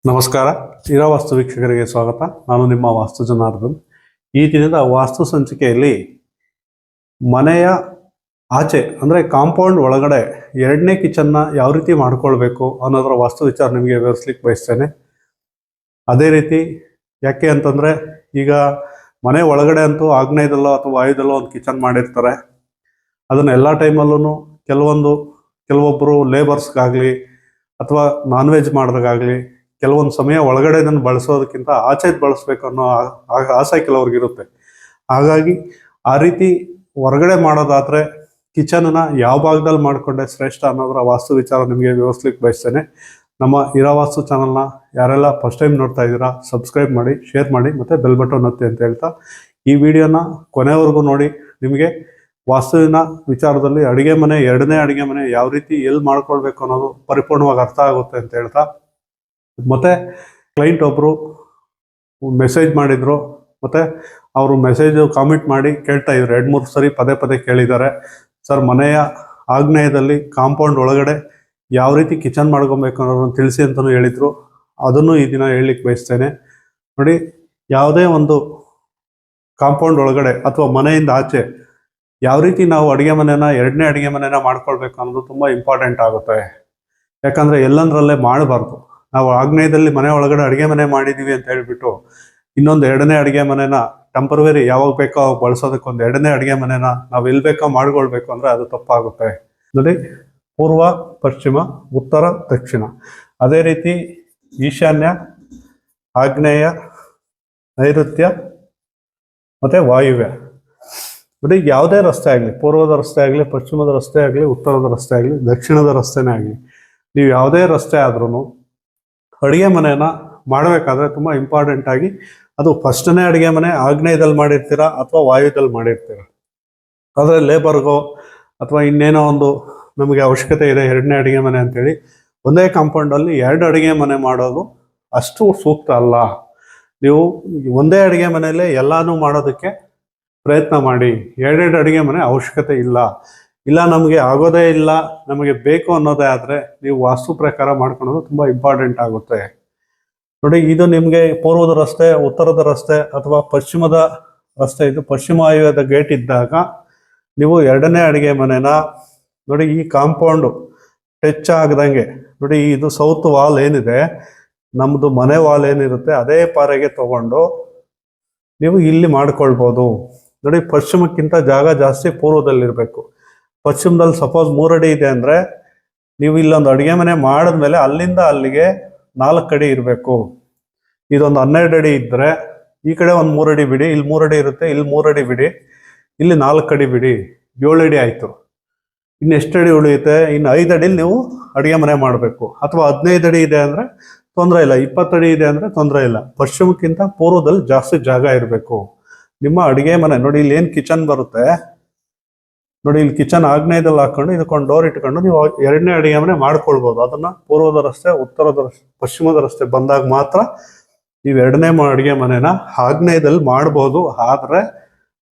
ನಮಸ್ಕಾರ. ವಾಸ್ತು ವೀಕ್ಷಕರಿಗೆ ಸ್ವಾಗತ. ನಾನು ನಿಮ್ಮ ವಾಸ್ತು ಜನಾರ್ದನ್. ಈ ದಿನದ ವಾಸ್ತು ಸಂಚಿಕೆಯಲ್ಲಿ ಮನೆಯ ಆಚೆ ಅಂದರೆ ಕಾಂಪೌಂಡ್ ಒಳಗಡೆ ಎರಡನೇ ಕಿಚನ್ನ ಯಾವ ರೀತಿ ಮಾಡ್ಕೊಳ್ಬೇಕು ಅನ್ನೋದರ ವಾಸ್ತು ವಿಚಾರ ನಿಮಗೆ ವಿವರಿಸ್ಲಿಕ್ಕೆ ಬಯಸ್ತೇನೆ. ಅದೇ ರೀತಿ ಯಾಕೆ ಅಂತಂದರೆ, ಈಗ ಮನೆ ಒಳಗಡೆ ಅಂತೂ ಆಗ್ನೇಯದಲ್ಲೋ ಅಥವಾ ವಾಯುದಲ್ಲೋ ಒಂದು ಕಿಚನ್ ಮಾಡಿರ್ತಾರೆ. ಅದನ್ನು ಎಲ್ಲ ಟೈಮಲ್ಲೂ ಕೆಲವೊಬ್ಬರು ಲೇಬರ್ಸ್ಗಾಗಲಿ ಅಥವಾ ನಾನ್ ವೆಜ್ ಮಾಡಿದಾಗಲಿ ಕೆಲವೊಂದು ಸಮಯ ಒಳಗಡೆ ಇದನ್ನು ಬಳಸೋದಕ್ಕಿಂತ ಆಚೆ ಬಳಸಬೇಕು ಅನ್ನೋ ಆಸೆ ಕೆಲವ್ರಿಗಿರುತ್ತೆ. ಹಾಗಾಗಿ ಆ ರೀತಿ ಹೊರಗಡೆ ಮಾಡೋದಾದರೆ ಕಿಚನ್ನ ಯಾವ ಭಾಗದಲ್ಲಿ ಮಾಡಿಕೊಂಡೆ ಶ್ರೇಷ್ಠ ಅನ್ನೋದರ ವಾಸ್ತು ವಿಚಾರ ನಿಮಗೆ ವಿವರಿಸ್ಲಿಕ್ಕೆ ಬಯಸ್ತೇನೆ. ನಮ್ಮ ವಾಸ್ತು ಚಾನಲ್ನ ಯಾರೆಲ್ಲ ಫಸ್ಟ್ ಟೈಮ್ ನೋಡ್ತಾ ಇದ್ದೀರಾ, ಸಬ್ಸ್ಕ್ರೈಬ್ ಮಾಡಿ, ಶೇರ್ ಮಾಡಿ ಮತ್ತು ಬೆಲ್ ಬಟನ್ ಒತ್ತಿ ಅಂತ ಹೇಳ್ತಾ ಈ ವಿಡಿಯೋನ ಕೊನೆವರೆಗೂ ನೋಡಿ. ನಿಮಗೆ ವಾಸ್ತುವಿನ ವಿಚಾರದಲ್ಲಿ ಎರಡನೇ ಅಡುಗೆ ಮನೆ ಯಾವ ರೀತಿ ಎಲ್ಲಿ ಮಾಡ್ಕೊಳ್ಬೇಕು ಅನ್ನೋದು ಪರಿಪೂರ್ಣವಾಗಿ ಅರ್ಥ ಆಗುತ್ತೆ ಅಂತ ಹೇಳ್ತಾ, ಮತ್ತು ಕ್ಲೈಂಟ್ ಒಬ್ಬರು ಮೆಸೇಜ್ ಮಾಡಿದರು ಮತ್ತು ಅವರು ಮೆಸೇಜು ಕಾಮೆಂಟ್ ಮಾಡಿ ಕೇಳ್ತಾ ಇದ್ರು. 2-3 ಸರಿ ಪದೇ ಪದೇ ಕೇಳಿದ್ದಾರೆ, ಸರ್ ಮನೆಯ ಆಗ್ನೇಯದಲ್ಲಿ ಕಾಂಪೌಂಡ್ ಒಳಗಡೆ ಯಾವ ರೀತಿ ಕಿಚನ್ ಮಾಡ್ಕೊಬೇಕು ಅನ್ನೋದನ್ನು ತಿಳಿಸಿ ಅಂತಲೂ ಹೇಳಿದರು. ಅದನ್ನು ಈ ದಿನ ಹೇಳಲಿಕ್ಕೆ ಬಯಸ್ತೇನೆ. ನೋಡಿ, ಯಾವುದೇ ಒಂದು ಕಾಂಪೌಂಡ್ ಒಳಗಡೆ ಅಥವಾ ಮನೆಯಿಂದ ಆಚೆ ಯಾವ ರೀತಿ ನಾವು ಎರಡನೇ ಅಡುಗೆ ಮನೆನ ಮಾಡ್ಕೊಳ್ಬೇಕು ಅನ್ನೋದು ತುಂಬ ಇಂಪಾರ್ಟೆಂಟ್ ಆಗುತ್ತೆ. ಯಾಕಂದರೆ ಎಲ್ಲಂದ್ರಲ್ಲೇ ಮಾಡಬಾರ್ದು. ನಾವು ಆಗ್ನೇಯದಲ್ಲಿ ಮನೆ ಒಳಗಡೆ ಅಡುಗೆ ಮನೆ ಮಾಡಿದ್ದೀವಿ ಅಂತ ಹೇಳಿಬಿಟ್ಟು ಇನ್ನೊಂದು ಎರಡನೇ ಅಡುಗೆ ಮನೆನ ಟೆಂಪರವರಿ ಯಾವಾಗ ಬೇಕೋ ಅವಾಗ ಬಳಸೋದಕ್ಕೆ ಒಂದು ಎರಡನೇ ಅಡುಗೆ ಮನೆನ ನಾವು ಎಲ್ಲಿ ಬೇಕೋ ಮಾಡ್ಕೊಳ್ಬೇಕು ಅಂದರೆ ಅದು ತಪ್ಪಾಗುತ್ತೆ. ನೋಡಿ, ಪೂರ್ವ, ಪಶ್ಚಿಮ, ಉತ್ತರ, ದಕ್ಷಿಣ, ಅದೇ ರೀತಿ ಈಶಾನ್ಯ, ಆಗ್ನೇಯ, ನೈಋತ್ಯ ಮತ್ತು ವಾಯುವ್ಯ. ನೋಡಿ, ಯಾವುದೇ ರಸ್ತೆ ಆಗಲಿ, ಪೂರ್ವದ ರಸ್ತೆ ಆಗಲಿ, ಪಶ್ಚಿಮದ ರಸ್ತೆ ಆಗಲಿ, ಉತ್ತರದ ರಸ್ತೆ ಆಗಲಿ, ದಕ್ಷಿಣದ ರಸ್ತೆನೇ ಆಗಲಿ, ನೀವು ಯಾವುದೇ ರಸ್ತೆ ಆದ್ರೂ ಅಡುಗೆ ಮನೆನ ಮಾಡಬೇಕಾದ್ರೆ ತುಂಬ ಇಂಪಾರ್ಟೆಂಟ್ ಆಗಿ ಅದು ಫಸ್ಟನೇ ಅಡುಗೆ ಮನೆ ಆಗ್ನೇಯದಲ್ಲಿ ಮಾಡಿರ್ತೀರಾ ಅಥವಾ ವಾಯುದಲ್ಲಿ ಮಾಡಿರ್ತೀರ. ಆದರೆ ಲೇಬರ್ಗೋ ಅಥವಾ ಇನ್ನೇನೋ ಒಂದು ನಮಗೆ ಅವಶ್ಯಕತೆ ಇದೆ ಎರಡನೇ ಅಡುಗೆ ಮನೆ ಅಂತೇಳಿ ಒಂದೇ ಕಾಂಪೌಂಡಲ್ಲಿ 2 ಅಡುಗೆ ಮನೆ ಮಾಡೋದು ಅಷ್ಟು ಸೂಕ್ತ ಅಲ್ಲ. ನೀವು ಒಂದೇ ಅಡುಗೆ ಮನೆಯಲ್ಲೇ ಎಲ್ಲನೂ ಮಾಡೋದಕ್ಕೆ ಪ್ರಯತ್ನ ಮಾಡಿ. 2 ಅಡುಗೆ ಮನೆ ಅವಶ್ಯಕತೆ ಇಲ್ಲ ನಮಗೆ ಆಗೋದೇ ಇಲ್ಲ, ನಮಗೆ ಬೇಕು ಅನ್ನೋದೇ ಆದರೆ ನೀವು ವಾಸ್ತು ಪ್ರಕಾರ ಮಾಡ್ಕೊಳೋದು ತುಂಬ ಇಂಪಾರ್ಟೆಂಟ್ ಆಗುತ್ತೆ. ನೋಡಿ, ಇದು ನಿಮಗೆ ಪೂರ್ವದ ರಸ್ತೆ, ಉತ್ತರದ ರಸ್ತೆ ಅಥವಾ ಪಶ್ಚಿಮದ ರಸ್ತೆ, ಇದು ಪಶ್ಚಿಮ ವಾಯುವ್ಯದ ಗೇಟ್ ಇದ್ದಾಗ ನೀವು ಎರಡನೇ ಅಡುಗೆ ಮನೆನ ನೋಡಿ, ಈ ಕಾಂಪೌಂಡು ಟಚ್ ಆಗದಂಗೆ, ನೋಡಿ ಇದು ಸೌತ್ ವಾಲ್ ಏನಿದೆ, ನಮ್ಮದು ಮನೆ ವಾಲ್ ಏನಿರುತ್ತೆ ಅದೇ ಪಾರೆಗೆ ತಗೊಂಡು ನೀವು ಇಲ್ಲಿ ಮಾಡ್ಕೊಳ್ಬೋದು. ನೋಡಿ, ಪಶ್ಚಿಮಕ್ಕಿಂತ ಜಾಗ ಜಾಸ್ತಿ ಪೂರ್ವದಲ್ಲಿರಬೇಕು. ಪಶ್ಚಿಮದಲ್ಲಿ ಸಪೋಸ್ 3 ಅಡಿ ಇದೆ ಅಂದರೆ ನೀವು ಇಲ್ಲೊಂದು ಅಡುಗೆ ಮನೆ ಮಾಡಿದ್ಮೇಲೆ ಅಲ್ಲಿಂದ ಅಲ್ಲಿಗೆ 4 ಅಡಿ ಇರಬೇಕು. ಇದೊಂದು 12 ಅಡಿ ಇದ್ದರೆ ಈ ಕಡೆ ಒಂದು 3 ಅಡಿ ಬಿಡಿ, ಇಲ್ಲಿ 3 ಅಡಿ ಇರುತ್ತೆ, ಇಲ್ಲಿ 3 ಅಡಿ ಬಿಡಿ, ಇಲ್ಲಿ 4 ಅಡಿ ಬಿಡಿ, 7 ಅಡಿ ಆಯಿತು. ಇನ್ನು ಎಷ್ಟು ಅಡಿ ಉಳಿಯುತ್ತೆ? ಇನ್ನು 5 ಅಡಿಲಿ ನೀವು ಅಡುಗೆ ಮನೆ ಮಾಡಬೇಕು. ಅಥವಾ 15 ಅಡಿ ಇದೆ ಅಂದರೆ ತೊಂದರೆ ಇಲ್ಲ, 20 ಅಡಿ ಇದೆ ಅಂದರೆ ತೊಂದರೆ ಇಲ್ಲ. ಪಶ್ಚಿಮಕ್ಕಿಂತ ಪೂರ್ವದಲ್ಲಿ ಜಾಸ್ತಿ ಜಾಗ ಇರಬೇಕು ನಿಮ್ಮ ಅಡುಗೆ ಮನೆ. ನೋಡಿ, ಇಲ್ಲಿ ಏನು ಕಿಚನ್ ಬರುತ್ತೆ, ನೋಡಿ ಇಲ್ಲಿ ಕಿಚನ್ ಆಗ್ನೇಯದಲ್ಲಿ ಹಾಕೊಂಡು ಇದಕ್ಕೊಂದು ಡೋರ್ ಇಟ್ಕೊಂಡು ನೀವು ಎರಡನೇ ಅಡುಗೆ ಮನೆ ಮಾಡ್ಕೊಳ್ಬೋದು. ಅದನ್ನು ಪೂರ್ವದ ರಸ್ತೆ, ಉತ್ತರದ ರಸ್ತೆ, ಪಶ್ಚಿಮದ ರಸ್ತೆ ಬಂದಾಗ ಮಾತ್ರ ನೀವು ಎರಡನೇ ಅಡುಗೆ ಮನೆನ ಆಗ್ನೇಯದಲ್ಲಿ ಮಾಡ್ಬೋದು. ಆದರೆ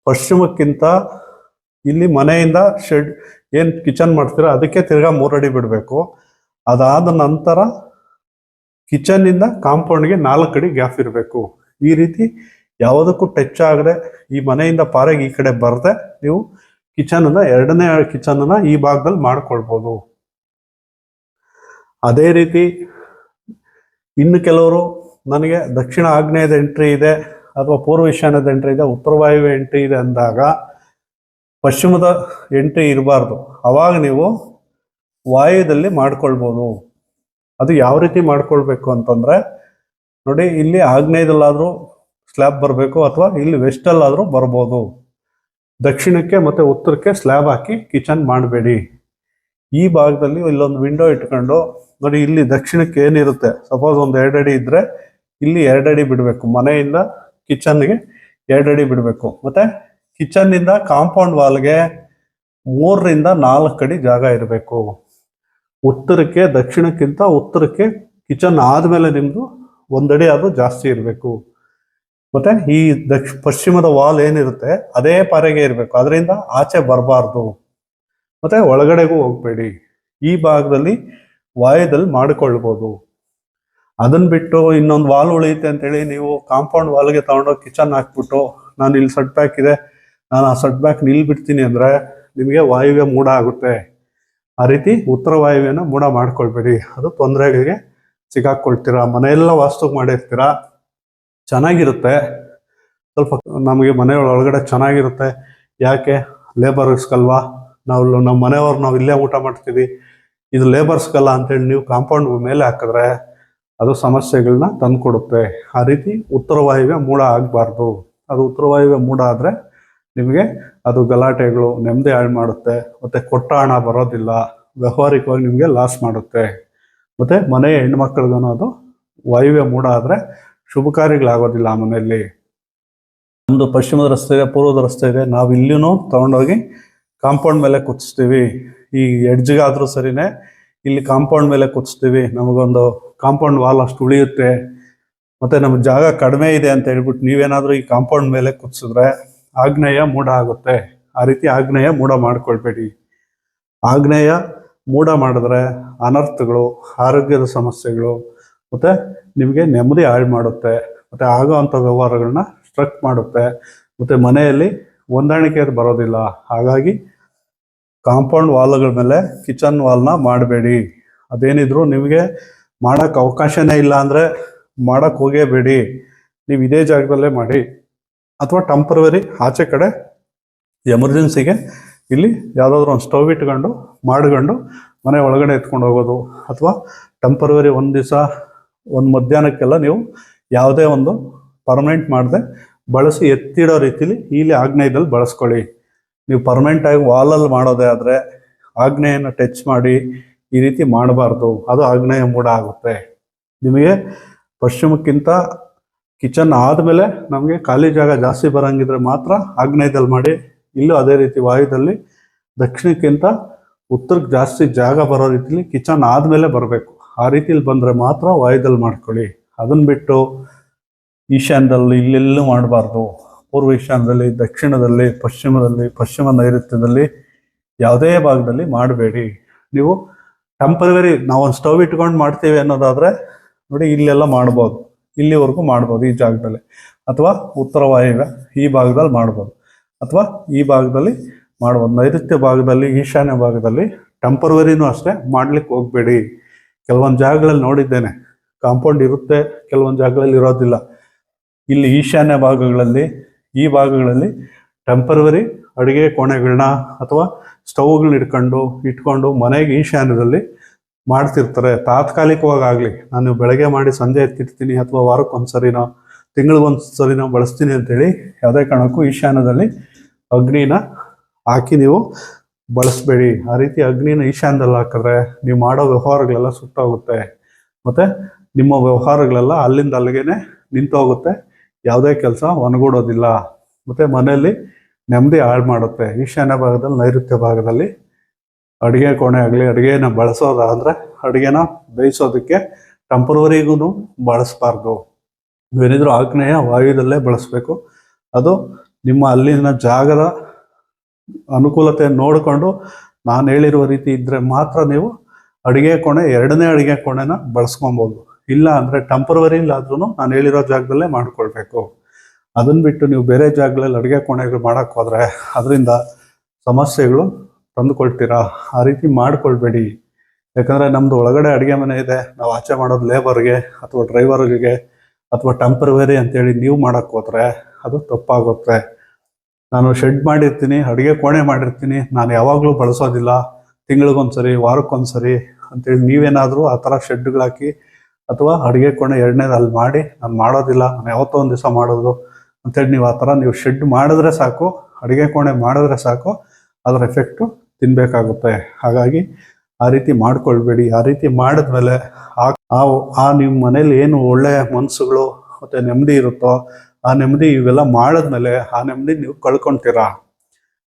ಪಶ್ಚಿಮಕ್ಕಿಂತ ಇಲ್ಲಿ ಮನೆಯಿಂದ ಶೆಡ್ ಏನು ಕಿಚನ್ ಮಾಡ್ತೀರ ಅದಕ್ಕೆ ತಿರ್ಗಾ 3 ಅಡಿ ಬಿಡಬೇಕು. ಅದಾದ ನಂತರ ಕಿಚನ್ನಿಂದ ಕಾಂಪೌಂಡ್ಗೆ 4 ಅಡಿ ಗ್ಯಾಪ್ ಇರಬೇಕು. ಈ ರೀತಿ ಯಾವುದಕ್ಕೂ ಟಚ್ ಆಗದೆ ಈ ಮನೆಯಿಂದ ಪಾರೆಗೆ ಈ ಕಡೆ ಬರದೆ ನೀವು ಎರಡನೇ ಕಿಚನ್ನ ಈ ಭಾಗದಲ್ಲಿ ಮಾಡ್ಕೊಳ್ಬೋದು. ಅದೇ ರೀತಿ ಇನ್ನು ಕೆಲವರು ನನಗೆ ದಕ್ಷಿಣ ಆಗ್ನೇಯದ ಎಂಟ್ರಿ ಇದೆ ಅಥವಾ ಪೂರ್ವ ಈಶಾನ್ಯದ ಎಂಟ್ರಿ ಇದೆ, ಉತ್ತರ ವಾಯುವ್ಯ ಎಂಟ್ರಿ ಇದೆ ಅಂದಾಗ ಪಶ್ಚಿಮದ ಎಂಟ್ರಿ ಇರಬಾರ್ದು. ಅವಾಗ ನೀವು ವಾಯುದಲ್ಲಿ ಮಾಡ್ಕೊಳ್ಬೋದು. ಅದು ಯಾವ ರೀತಿ ಮಾಡ್ಕೊಳ್ಬೇಕು ಅಂತಂದರೆ, ನೋಡಿ ಇಲ್ಲಿ ಆಗ್ನೇಯದಲ್ಲಾದರೂ ಸ್ಲ್ಯಾಬ್ ಬರಬೇಕು ಅಥವಾ ಇಲ್ಲಿ ವೆಸ್ಟಲ್ಲಾದರೂ ಬರ್ಬೋದು. ದಕ್ಷಿಣಕ್ಕೆ ಮತ್ತು ಉತ್ತರಕ್ಕೆ ಸ್ಲ್ಯಾಬ್ ಹಾಕಿ ಕಿಚನ್ ಮಾಡಬೇಡಿ. ಈ ಭಾಗದಲ್ಲಿ ಇಲ್ಲೊಂದು ವಿಂಡೋ ಇಟ್ಕೊಂಡು ನೋಡಿ, ಇಲ್ಲಿ ದಕ್ಷಿಣಕ್ಕೆ ಏನಿರುತ್ತೆ, ಸಪೋಸ್ ಒಂದು 2 ಅಡಿ ಇದ್ದರೆ ಇಲ್ಲಿ 2 ಅಡಿ ಬಿಡಬೇಕು. ಮನೆಯಿಂದ ಕಿಚನ್ಗೆ 2 ಅಡಿ ಬಿಡಬೇಕು. ಮತ್ತು ಕಿಚನ್ನಿಂದ ಕಾಂಪೌಂಡ್ ವಾಲ್ಗೆ 3ರಿಂದ 4 ಅಡಿ ಜಾಗ ಇರಬೇಕು. ಉತ್ತರಕ್ಕೆ, ದಕ್ಷಿಣಕ್ಕಿಂತ ಉತ್ತರಕ್ಕೆ ಕಿಚನ್ ಆದಮೇಲೆ ನಿಮ್ಮದು 1 ಅಡಿ ಆದರೂ ಜಾಸ್ತಿ ಇರಬೇಕು. ಮತ್ತು ಈ ಪಶ್ಚಿಮದ ವಾಲ್ ಏನಿರುತ್ತೆ ಅದೇ ಪಾರೆಗೆ ಇರಬೇಕು. ಅದರಿಂದ ಆಚೆ ಬರಬಾರ್ದು ಮತ್ತು ಒಳಗಡೆಗೂ ಹೋಗಬೇಡಿ. ಈ ಭಾಗದಲ್ಲಿ ವಾಯುದಲ್ಲಿ ಮಾಡಿಕೊಳ್ಬೋದು. ಅದನ್ನ ಬಿಟ್ಟು ಇನ್ನೊಂದು ವಾಲ್ ಉಳಿಯುತ್ತೆ ಅಂತೇಳಿ ನೀವು ಕಾಂಪೌಂಡ್ ವಾಲ್ಗೆ ತಗೊಂಡೋಗಿ ಕಿಚನ್ ಹಾಕ್ಬಿಟ್ಟು ನಾನು ಇಲ್ಲಿ ಸೆಟ್ ಬ್ಯಾಕ್ ಇದೆ, ನಾನು ಆ ಸೆಟ್ ಬ್ಯಾಕ್ ನಿಲ್ಬಿಡ್ತೀನಿ ಅಂದರೆ ನಿಮಗೆ ವಾಯುವ್ಯ ಮೂಡ ಆಗುತ್ತೆ. ಆ ರೀತಿ ಉತ್ತರ ವಾಯುವ್ಯನ ಮೂಡ ಮಾಡ್ಕೊಳ್ಬೇಡಿ, ಅದು ತೊಂದರೆಗಳಿಗೆ ಸಿಗಾಕೊಳ್ತೀರಾ. ಮನೆಯೆಲ್ಲ ವಾಸ್ತು ಮಾಡಿರ್ತೀರಾ, ಚೆನ್ನಾಗಿರುತ್ತೆ, ಸ್ವಲ್ಪ ನಮಗೆ ಮನೆಯೊಳಗಡೆ ಚೆನ್ನಾಗಿರುತ್ತೆ. ಯಾಕೆ? ಲೇಬರ್ಸ್ಗಲ್ವಾ, ನಮ್ಮ ಮನೆಯವ್ರು ನಾವು ಇಲ್ಲೇ ಊಟ ಮಾಡ್ತೀವಿ, ಇದು ಲೇಬರ್ಸ್ಗಲ್ಲ ಅಂತೇಳಿ ನೀವು ಕಾಂಪೌಂಡ್ ಮೇಲೆ ಹಾಕಿದ್ರೆ ಅದು ಸಮಸ್ಯೆಗಳನ್ನ ತಂದುಕೊಡುತ್ತೆ. ಆ ರೀತಿ ಉತ್ತರ ವಾಯುವ್ಯ ಮೂಡ ಆಗಬಾರ್ದು. ಅದು ಉತ್ತರ ವಾಯುವ್ಯ ಮೂಡ ಆದರೆ ನಿಮಗೆ ಅದು ಗಲಾಟೆಗಳು, ನೆಮ್ಮದಿ ಹಾಳು ಮಾಡುತ್ತೆ, ಮತ್ತು ಕೊಟ್ಟ ಹಣ ಬರೋದಿಲ್ಲ, ವ್ಯವಹಾರಿಕವಾಗಿ ನಿಮಗೆ ಲಾಸ್ ಮಾಡುತ್ತೆ. ಮತ್ತು ಮನೆಯ ಹೆಣ್ಮಕ್ಳಿಗೂ ಅದು ವಾಯುವ್ಯ ಮೂಡ ಆದರೆ ಶುಭ ಕಾರ್ಯಗಳಾಗೋದಿಲ್ಲ ಆ ಮನೆಯಲ್ಲಿ. ನಮ್ಮದು ಪಶ್ಚಿಮದ ರಸ್ತೆ ಇದೆ, ಪೂರ್ವದ ರಸ್ತೆ ಇದೆ, ನಾವು ಇಲ್ಲಿನೂ ತೊಗೊಂಡೋಗಿ ಕಾಂಪೌಂಡ್ ಮೇಲೆ ಕುದಿಸ್ತೀವಿ. ಈ ಎಡ್ಜ್ಗಾದರೂ ಸರಿನೇ ಇಲ್ಲಿ ಕಾಂಪೌಂಡ್ ಮೇಲೆ ಕುದಿಸ್ತೀವಿ, ನಮಗೊಂದು ಕಾಂಪೌಂಡ್ ವಾಲ್ ಅಷ್ಟು ಉಳಿಯುತ್ತೆ. ಮತ್ತು ನಮಗೆ ಜಾಗ ಕಡಿಮೆ ಇದೆ ಅಂತ ಹೇಳ್ಬಿಟ್ಟು ನೀವೇನಾದರೂ ಈ ಕಾಂಪೌಂಡ್ ಮೇಲೆ ಕುದಿಸಿದ್ರೆ ಆಗ್ನೇಯ ಮೂಢ ಆಗುತ್ತೆ. ಆ ರೀತಿ ಆಗ್ನೇಯ ಮೂಢ ಮಾಡ್ಕೊಳ್ಬೇಡಿ. ಆಗ್ನೇಯ ಮೂಢ ಮಾಡಿದ್ರೆ ಅನರ್ಥಗಳು, ಆರೋಗ್ಯದ ಸಮಸ್ಯೆಗಳು, ಮತ್ತು ನಿಮಗೆ ನೆಮ್ಮದಿ ಹಾಳು ಮಾಡುತ್ತೆ, ಮತ್ತು ಆಗೋವಂಥ ವ್ಯವಹಾರಗಳನ್ನ ಸ್ಟ್ರಕ್ ಮಾಡುತ್ತೆ, ಮತ್ತು ಮನೆಯಲ್ಲಿ ಹೊಂದಾಣಿಕೆ ಬರೋದಿಲ್ಲ. ಹಾಗಾಗಿ ಕಾಂಪೌಂಡ್ ವಾಲ್ಗಳ ಮೇಲೆ ಕಿಚನ್ ವಾಲ್ನ ಮಾಡಬೇಡಿ. ಅದೇನಿದ್ರು ನಿಮಗೆ ಮಾಡೋಕ್ಕೆ ಅವಕಾಶನೇ ಇಲ್ಲ ಅಂದರೆ ಮಾಡೋಕ್ಕೆ ಹೋಗೇಬೇಡಿ. ನೀವು ಇದೇ ಜಾಗದಲ್ಲೇ ಮಾಡಿ, ಅಥವಾ ಟೆಂಪರವರಿ ಆಚೆ ಕಡೆ ಎಮರ್ಜೆನ್ಸಿಗೆ ಇಲ್ಲಿ ಯಾವುದಾದ್ರೂ ಒಂದು ಸ್ಟವ್ ಇಟ್ಕೊಂಡು ಮಾಡ್ಕೊಂಡು ಮನೆ ಒಳಗಡೆ ಎತ್ಕೊಂಡು ಹೋಗೋದು, ಅಥವಾ ಟೆಂಪರವರಿ ಒಂದು ದಿವಸ ಒಂದು ಮಧ್ಯಾಹ್ನಕ್ಕೆಲ್ಲ ನೀವು ಯಾವುದೇ ಒಂದು ಪರ್ಮನೆಂಟ್ ಮಾಡದೆ ಬಳಸಿ ಎತ್ತಿಡೋ ರೀತಿಲಿ ಇಲ್ಲಿ ಆಗ್ನೇಯದಲ್ಲಿ ಬಳಸ್ಕೊಳ್ಳಿ. ನೀವು ಪರ್ಮನೆಂಟಾಗಿ ವಾಲಲ್ಲಿ ಮಾಡೋದೇ ಆದರೆ ಆಗ್ನೇಯನ ಟಚ್ ಮಾಡಿ ಈ ರೀತಿ ಮಾಡಬಾರ್ದು, ಅದು ಆಗ್ನೇಯ ಮೂಢ ಆಗುತ್ತೆ. ನಿಮಗೆ ಪಶ್ಚಿಮಕ್ಕಿಂತ ಕಿಚನ್ ಆದಮೇಲೆ ನಮಗೆ ಖಾಲಿ ಜಾಗ ಜಾಸ್ತಿ ಬರೋಂಗಿದ್ರೆ ಮಾತ್ರ ಆಗ್ನೇಯದಲ್ಲಿ ಮಾಡಿ. ಇಲ್ಲೂ ಅದೇ ರೀತಿ ವಾಯುದಲ್ಲಿ ದಕ್ಷಿಣಕ್ಕಿಂತ ಉತ್ತರಕ್ಕೆ ಜಾಸ್ತಿ ಜಾಗ ಬರೋ ರೀತಿಲಿ ಕಿಚನ್ ಆದಮೇಲೆ ಬರಬೇಕು. ಆ ರೀತಿಲಿ ಬಂದರೆ ಮಾತ್ರ ವಾಯುದಲ್ಲಿ ಮಾಡ್ಕೊಳ್ಳಿ. ಅದನ್ನು ಬಿಟ್ಟು ಈಶಾನ್ಯದಲ್ಲಿ ಇಲ್ಲೆಲ್ಲೂ ಮಾಡಬಾರ್ದು. ಪೂರ್ವ ಈಶಾನ್ಯದಲ್ಲಿ, ದಕ್ಷಿಣದಲ್ಲಿ, ಪಶ್ಚಿಮ ನೈಋತ್ಯದಲ್ಲಿ ಯಾವುದೇ ಭಾಗದಲ್ಲಿ ಮಾಡಬೇಡಿ. ನೀವು ಟೆಂಪರರಿ ನಾವೊಂದು ಸ್ಟವ್ ಇಟ್ಕೊಂಡು ಮಾಡ್ತೀವಿ ಅನ್ನೋದಾದರೆ ನೋಡಿ ಇಲ್ಲೆಲ್ಲ ಮಾಡ್ಬೋದು, ಇಲ್ಲಿವರೆಗೂ ಮಾಡ್ಬೋದು ಈ ಜಾಗದಲ್ಲಿ, ಅಥವಾ ಉತ್ತರ ವಾಯುವ್ಯ ಈ ಭಾಗದಲ್ಲಿ ಮಾಡ್ಬೋದು, ಅಥವಾ ಈ ಭಾಗದಲ್ಲಿ ಮಾಡ್ಬೋದು. ನೈಋತ್ಯ ಭಾಗದಲ್ಲಿ, ಈಶಾನ್ಯ ಭಾಗದಲ್ಲಿ ಟೆಂಪರವರಿನೂ ಅಷ್ಟೇ ಮಾಡ್ಲಿಕ್ಕೆ ಹೋಗಬೇಡಿ. ಕೆಲವೊಂದು ಜಾಗಗಳಲ್ಲಿ ನೋಡಿದ್ದೇನೆ ಕಾಂಪೌಂಡ್ ಇರುತ್ತೆ, ಕೆಲವೊಂದು ಜಾಗಗಳಲ್ಲಿ ಇರೋದಿಲ್ಲ. ಇಲ್ಲಿ ಈಶಾನ್ಯ ಭಾಗಗಳಲ್ಲಿ, ಈ ಭಾಗಗಳಲ್ಲಿ ಟೆಂಪರವರಿ ಅಡುಗೆ ಕೋಣೆಗಳನ್ನ ಅಥವಾ ಸ್ಟವ್ಗಳನ್ನ ಇಟ್ಕೊಂಡು ಮನೆಗೆ ಈಶಾನ್ಯದಲ್ಲಿ ಮಾಡ್ತಿರ್ತಾರೆ. ತಾತ್ಕಾಲಿಕವಾಗಿ ನಾನು ಬೆಳಗ್ಗೆ ಮಾಡಿ ಸಂಜೆ ಎತ್ತಿರ್ತೀನಿ, ಅಥವಾ ವಾರಕ್ಕೊಂದ್ಸರಿನೋ ತಿಂಗಳಿಗೊಂದ್ಸರಿನೋ ಬಳಸ್ತೀನಿ ಅಂತೇಳಿ ಯಾವುದೇ ಕಾರಣಕ್ಕೂ ಈಶಾನ್ಯದಲ್ಲಿ ಅಗ್ನಿನ ಹಾಕಿ ನೀವು ಬಳಸಬೇಡಿ. ಆ ರೀತಿ ಅಗ್ನಿನ ಈಶಾನ್ಯದಲ್ಲಿ ಹಾಕಿದ್ರೆ ನೀವು ಮಾಡೋ ವ್ಯವಹಾರಗಳೆಲ್ಲ ಸುಟ್ಟೋಗುತ್ತೆ, ಮತ್ತು ನಿಮ್ಮ ವ್ಯವಹಾರಗಳೆಲ್ಲ ಅಲ್ಲಿಂದ ಅಲ್ಲಿಗೆ ನಿಂತೋಗುತ್ತೆ, ಯಾವುದೇ ಕೆಲಸ ಒಣಗೂಡೋದಿಲ್ಲ, ಮತ್ತು ಮನೆಯಲ್ಲಿ ನೆಮ್ಮದಿ ಹಾಳು ಮಾಡುತ್ತೆ. ಈಶಾನ್ಯ ಭಾಗದಲ್ಲಿ, ನೈಋತ್ಯ ಭಾಗದಲ್ಲಿ ಅಡುಗೆ ಕೋಣೆ ಆಗಲಿ, ಅಡುಗೆನ ಬಳಸೋದಾದರೆ ಅಡುಗೆನ ಬೇಯಿಸೋದಕ್ಕೆ ಟೆಂಪರವರಿಗೂ ಬಳಸಬಾರ್ದು. ನೀವೇನಿದ್ರು ಆಗ್ನೇಯ ವಾಯುದಲ್ಲೇ ಬಳಸಬೇಕು. ಅದು ನಿಮ್ಮ ಅಲ್ಲಿನ ಜಾಗದ ಅನುಕೂಲತೆ ನೋಡಿಕೊಂಡು ನಾನು ಹೇಳಿರುವ ರೀತಿ ಇದ್ದರೆ ಮಾತ್ರ ನೀವು ಅಡುಗೆ ಕೋಣೆ, ಎರಡನೇ ಅಡುಗೆ ಕೋಣೆನ ಬಳಸ್ಕೊಬೋದು. ಇಲ್ಲ ಅಂದರೆ ಟೆಂಪರವರಿ ಇಲ್ಲಾದ್ರೂ ನಾನು ಹೇಳಿರೋ ಜಾಗದಲ್ಲೇ ಮಾಡ್ಕೊಳ್ಬೇಕು. ಅದನ್ನು ಬಿಟ್ಟು ನೀವು ಬೇರೆ ಜಾಗಗಳಲ್ಲಿ ಅಡುಗೆ ಕೋಣೆಗಳು ಮಾಡೋಕ್ಕೆ ಹೋದರೆ ಅದರಿಂದ ಸಮಸ್ಯೆಗಳು ತಂದುಕೊಳ್ತೀರಾ. ಆ ರೀತಿ ಮಾಡ್ಕೊಳ್ಬೇಡಿ. ಯಾಕಂದರೆ ನಮ್ಮದು ಒಳಗಡೆ ಅಡುಗೆ ಮನೆ ಇದೆ, ನಾವು ಆಚೆ ಮಾಡೋದು ಲೇಬರ್ಗೆ ಅಥವಾ ಡ್ರೈವರ್ಗೆ ಅಥವಾ ಟೆಂಪರವರಿ ಅಂತೇಳಿ ನೀವು ಮಾಡೋಕ್ಕೆ ಹೋದರೆ ಅದು ತಪ್ಪಾಗುತ್ತೆ. ನಾನು ಶೆಡ್ ಮಾಡಿರ್ತೀನಿ, ಅಡುಗೆ ಕೋಣೆ ಮಾಡಿರ್ತೀನಿ, ನಾನು ಯಾವಾಗಲೂ ಬಳಸೋದಿಲ್ಲ, ತಿಂಗಳಿಗೊಂದ್ಸರಿ, ವಾರಕ್ಕೊಂದ್ಸರಿ ಅಂತೇಳಿ ನೀವೇನಾದರೂ ಆ ಥರ ಶೆಡ್ಗಳಾಕಿ ಅಥವಾ ಅಡುಗೆ ಕೋಣೆ ಎರಡನೇದು ಅಲ್ಲಿ ಮಾಡಿ ನಾನು ಮಾಡೋದಿಲ್ಲ, ನಾನು ಯಾವತ್ತೋ ಒಂದು ದಿವಸ ಮಾಡೋದು ಅಂತೇಳಿ ನೀವು ಆ ಥರ ನೀವು ಶೆಡ್ ಮಾಡಿದ್ರೆ ಸಾಕು, ಅಡುಗೆ ಕೋಣೆ ಮಾಡಿದ್ರೆ ಸಾಕು, ಅದರ ಎಫೆಕ್ಟು ತಿನ್ನಬೇಕಾಗುತ್ತೆ. ಹಾಗಾಗಿ ಆ ರೀತಿ ಮಾಡ್ಕೊಳ್ಬೇಡಿ. ಆ ರೀತಿ ಮಾಡಿದ್ಮೇಲೆ ಆ ನಿಮ್ಮ ಮನೇಲಿ ಏನು ಒಳ್ಳೆಯ ಮನಸ್ಸುಗಳು ಮತ್ತು ನೆಮ್ಮದಿ ಇರುತ್ತೋ ಆ ನೆಮ್ಮದಿ ಇವೆಲ್ಲ ಮಾಡಿದ್ಮೇಲೆ ಆ ನೆಮ್ಮದಿ ನೀವು ಕಳ್ಕೊಳ್ತೀರಾ.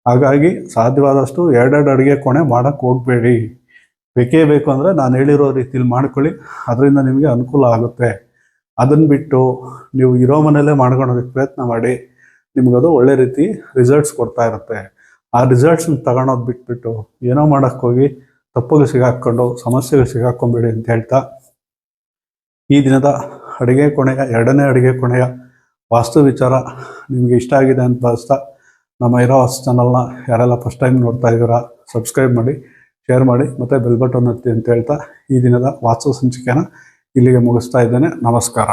ಹಾಗಾಗಿ ಸಾಧ್ಯವಾದಷ್ಟು ಎರಡೆರಡು ಅಡುಗೆ ಕೋಣೆ ಮಾಡೋಕ್ಕೆ ಹೋಗಬೇಡಿ. ಬೇಕೇ ಬೇಕು ಅಂದರೆ ನಾನು ಹೇಳಿರೋ ರೀತಿಲಿ ಮಾಡ್ಕೊಳ್ಳಿ, ಅದರಿಂದ ನಿಮಗೆ ಅನುಕೂಲ ಆಗುತ್ತೆ. ಅದನ್ನು ಬಿಟ್ಟು ನೀವು ಇರೋ ಮನೆಯಲ್ಲೇ ಮಾಡ್ಕೊಳೋದಕ್ಕೆ ಪ್ರಯತ್ನ ಮಾಡಿ, ನಿಮಗದು ಒಳ್ಳೆ ರೀತಿ ರಿಸಲ್ಟ್ಸ್ ಕೊಡ್ತಾ ಇರುತ್ತೆ. ಆ ರಿಸಲ್ಟ್ಸ್ನ ತಗೊಳೋದು ಬಿಟ್ಬಿಟ್ಟು ಏನೋ ಮಾಡೋಕ್ಕೆ ಹೋಗಿ ತಪ್ಪುಗಳು ಸಿಗಾಕ್ಕೊಂಡು ಸಮಸ್ಯೆಗಳು ಸಿಗಾಕ್ಕೊಂಬೇಡಿ ಅಂತ ಹೇಳ್ತಾ ಈ ದಿನದ ಅಡುಗೆ ಕೋಣೆಯ ಎರಡನೇ ಅಡುಗೆ ಕೋಣೆಯ ವಾಸ್ತು ವಿಚಾರ ನಿಮಗೆ ಇಷ್ಟ ಆಗಿದೆ ಅಂತ ಭಾವಿಸ್ತಾ ನಮ್ಮ ಇರೋ ವಾಸ್ತು ಚಾನಲ್ನ ಯಾರೆಲ್ಲ ಫಸ್ಟ್ ಟೈಮ್ ನೋಡ್ತಾ ಇದ್ದೀರಾ ಸಬ್ಸ್ಕ್ರೈಬ್ ಮಾಡಿ, ಶೇರ್ ಮಾಡಿ ಮತ್ತು ಬೆಲ್ ಬಟನ್ ಒತ್ತಿ ಅಂತ ಹೇಳ್ತಾ ಈ ದಿನದ ವಾಸ್ತು ಸಂಚಿಕೆನ ಇಲ್ಲಿಗೆ ಮುಗಿಸ್ತಾ ಇದ್ದೇನೆ. ನಮಸ್ಕಾರ.